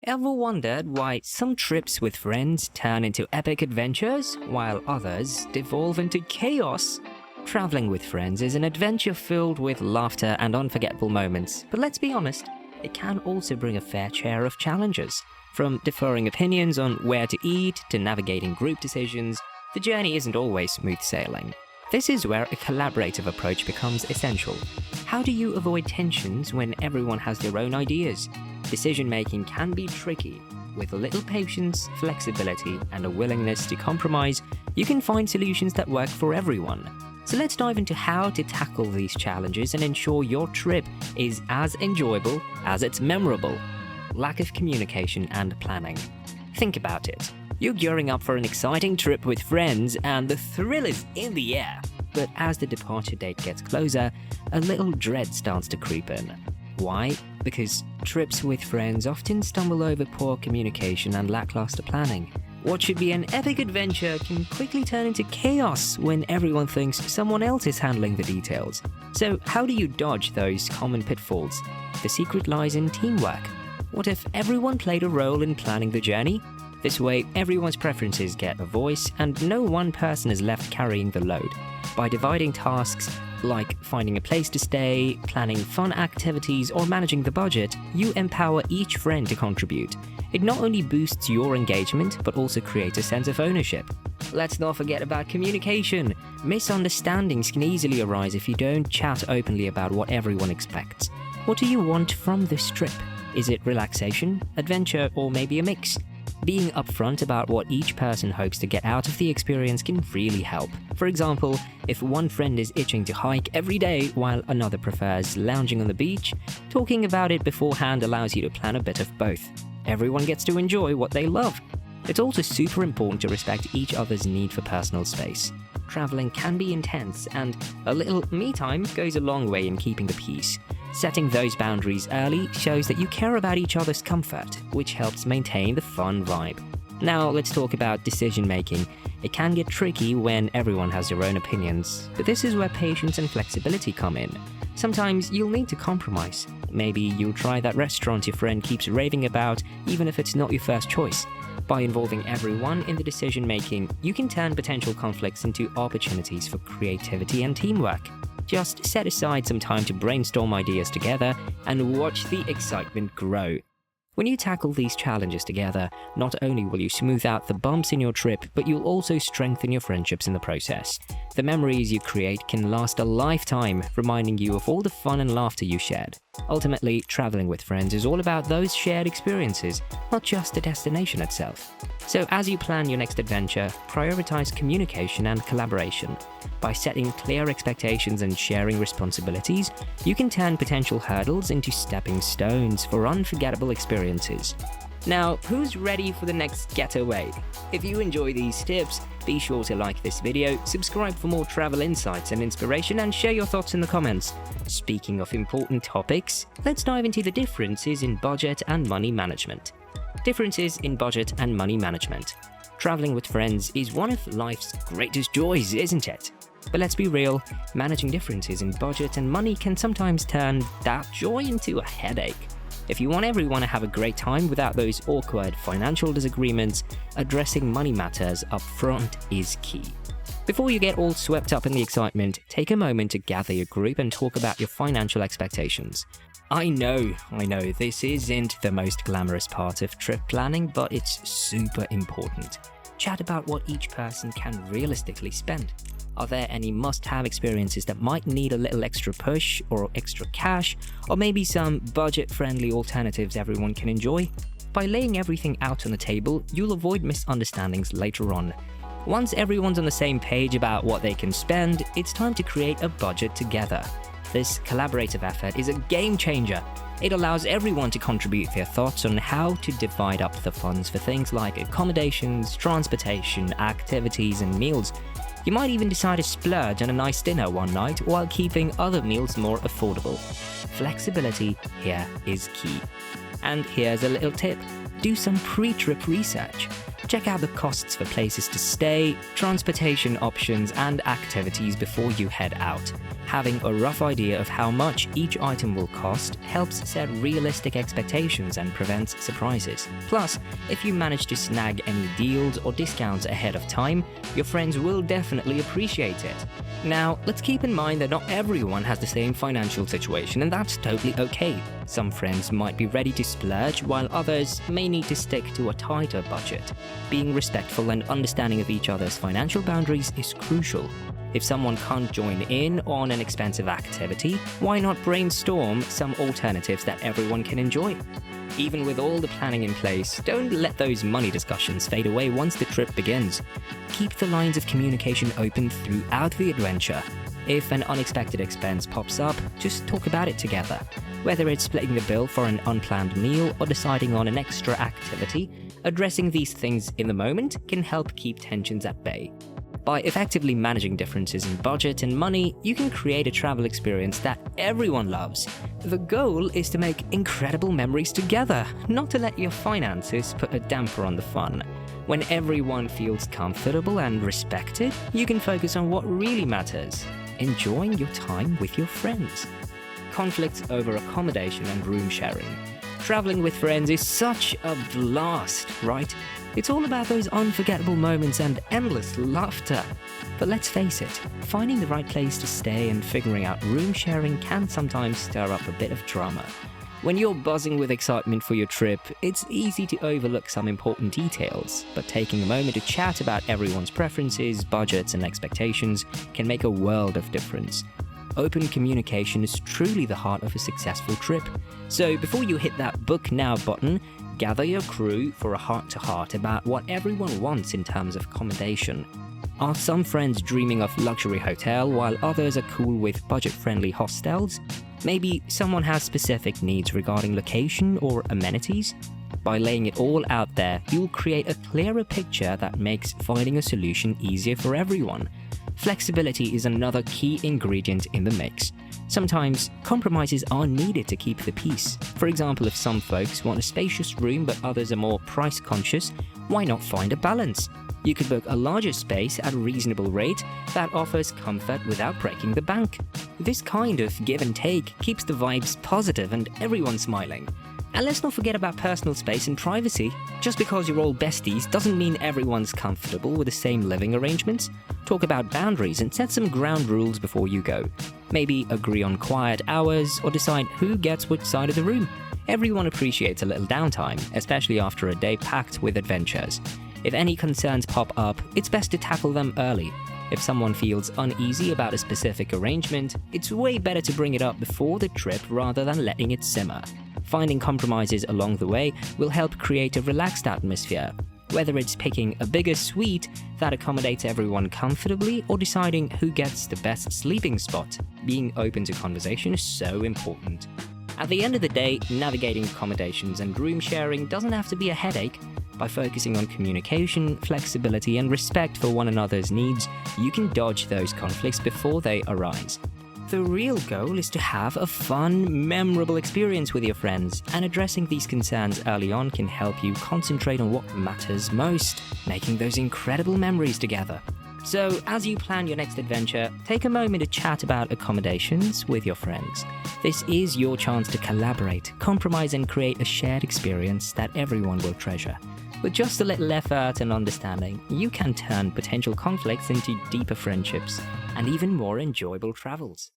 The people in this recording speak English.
Ever wondered why some trips with friends turn into epic adventures, while others devolve into chaos? Traveling with friends is an adventure filled with laughter and unforgettable moments, but let's be honest, it can also bring a fair share of challenges. From differing opinions on where to eat to navigating group decisions, the journey isn't always smooth sailing. This is where a collaborative approach becomes essential. How do you avoid tensions when everyone has their own ideas? Decision-making can be tricky. With a little patience, flexibility, and a willingness to compromise, you can find solutions that work for everyone. So let's dive into how to tackle these challenges and ensure your trip is as enjoyable as it's memorable. Lack of communication and planning. Think about it. You're gearing up for an exciting trip with friends and the thrill is in the air. But as the departure date gets closer, a little dread starts to creep in. Why? Because trips with friends often stumble over poor communication and lackluster planning. What should be an epic adventure can quickly turn into chaos when everyone thinks someone else is handling the details. So how do you dodge those common pitfalls? The secret lies in teamwork. What if everyone played a role in planning the journey? This way, everyone's preferences get a voice and no one person is left carrying the load. By dividing tasks, like finding a place to stay, planning fun activities, or managing the budget, you empower each friend to contribute. It not only boosts your engagement, but also creates a sense of ownership. Let's not forget about communication. Misunderstandings can easily arise if you don't chat openly about what everyone expects. What do you want from this trip? Is it relaxation, adventure, or maybe a mix? Being upfront about what each person hopes to get out of the experience can really help. For example, if one friend is itching to hike every day while another prefers lounging on the beach, talking about it beforehand allows you to plan a bit of both. Everyone gets to enjoy what they love. It's also super important to respect each other's need for personal space. Traveling can be intense, and a little me time goes a long way in keeping the peace. Setting those boundaries early shows that you care about each other's comfort, which helps maintain the fun vibe. Now let's talk about decision making. It can get tricky when everyone has their own opinions, but this is where patience and flexibility come in. Sometimes you'll need to compromise. Maybe you'll try that restaurant your friend keeps raving about, even if it's not your first choice. By involving everyone in the decision making, you can turn potential conflicts into opportunities for creativity and teamwork. Just set aside some time to brainstorm ideas together and watch the excitement grow. When you tackle these challenges together, not only will you smooth out the bumps in your trip, but you'll also strengthen your friendships in the process. The memories you create can last a lifetime, reminding you of all the fun and laughter you shared. Ultimately, traveling with friends is all about those shared experiences, not just the destination itself. So as you plan your next adventure, prioritize communication and collaboration. By setting clear expectations and sharing responsibilities, you can turn potential hurdles into stepping stones for unforgettable experiences. Now, who's ready for the next getaway? If you enjoy these tips, be sure to like this video, subscribe for more travel insights and inspiration, and share your thoughts in the comments. Speaking of important topics, let's dive into the differences in budget and money management. Differences in budget and money management. Traveling with friends is one of life's greatest joys, isn't it? But let's be real, managing differences in budget and money can sometimes turn that joy into a headache. If you want everyone to have a great time without those awkward financial disagreements, addressing money matters up front is key. Before you get all swept up in the excitement, take a moment to gather your group and talk about your financial expectations. I know, this isn't the most glamorous part of trip planning, but it's super important. Chat about what each person can realistically spend. Are there any must-have experiences that might need a little extra push or extra cash, or maybe some budget-friendly alternatives everyone can enjoy? By laying everything out on the table, you'll avoid misunderstandings later on. Once everyone's on the same page about what they can spend, it's time to create a budget together. This collaborative effort is a game changer. It allows everyone to contribute their thoughts on how to divide up the funds for things like accommodations, transportation, activities, and meals. You might even decide to splurge on a nice dinner one night while keeping other meals more affordable. Flexibility here is key. And here's a little tip. Do some pre-trip research. Check out the costs for places to stay, transportation options, and activities before you head out. Having a rough idea of how much each item will cost helps set realistic expectations and prevents surprises. Plus, if you manage to snag any deals or discounts ahead of time, your friends will definitely appreciate it. Now, let's keep in mind that not everyone has the same financial situation, and that's totally okay. Some friends might be ready to splurge, while others may need to stick to a tighter budget. Being respectful and understanding of each other's financial boundaries is crucial. If someone can't join in on an expensive activity, why not brainstorm some alternatives that everyone can enjoy? Even with all the planning in place, don't let those money discussions fade away once the trip begins. Keep the lines of communication open throughout the adventure. If an unexpected expense pops up, just talk about it together. Whether it's splitting the bill for an unplanned meal or deciding on an extra activity, addressing these things in the moment can help keep tensions at bay. By effectively managing differences in budget and money, you can create a travel experience that everyone loves. The goal is to make incredible memories together, not to let your finances put a damper on the fun. When everyone feels comfortable and respected, you can focus on what really matters: enjoying your time with your friends. Conflicts over accommodation and room sharing. Traveling with friends is such a blast, right? It's all about those unforgettable moments and endless laughter. But let's face it, finding the right place to stay and figuring out room sharing can sometimes stir up a bit of drama. When you're buzzing with excitement for your trip, it's easy to overlook some important details, but taking a moment to chat about everyone's preferences, budgets, and expectations can make a world of difference. Open communication is truly the heart of a successful trip. So before you hit that book now button, gather your crew for a heart-to-heart about what everyone wants in terms of accommodation. Are some friends dreaming of luxury hotel while others are cool with budget-friendly hostels? Maybe someone has specific needs regarding location or amenities? By laying it all out there, you'll create a clearer picture that makes finding a solution easier for everyone. Flexibility is another key ingredient in the mix. Sometimes, compromises are needed to keep the peace. For example, if some folks want a spacious room but others are more price conscious, why not find a balance? You could book a larger space at a reasonable rate that offers comfort without breaking the bank. This kind of give and take keeps the vibes positive and everyone smiling. And let's not forget about personal space and privacy. Just because you're all besties doesn't mean everyone's comfortable with the same living arrangements. Talk about boundaries and set some ground rules before you go. Maybe agree on quiet hours or decide who gets which side of the room. Everyone appreciates a little downtime, especially after a day packed with adventures. If any concerns pop up, it's best to tackle them early. If someone feels uneasy about a specific arrangement, it's way better to bring it up before the trip rather than letting it simmer. Finding compromises along the way will help create a relaxed atmosphere. Whether it's picking a bigger suite that accommodates everyone comfortably or deciding who gets the best sleeping spot, being open to conversation is so important. At the end of the day, navigating accommodations and room sharing doesn't have to be a headache. By focusing on communication, flexibility, and respect for one another's needs, you can dodge those conflicts before they arise. The real goal is to have a fun, memorable experience with your friends, and addressing these concerns early on can help you concentrate on what matters most, making those incredible memories together. So, as you plan your next adventure, take a moment to chat about accommodations with your friends. This is your chance to collaborate, compromise, and create a shared experience that everyone will treasure. With just a little effort and understanding, you can turn potential conflicts into deeper friendships and even more enjoyable travels.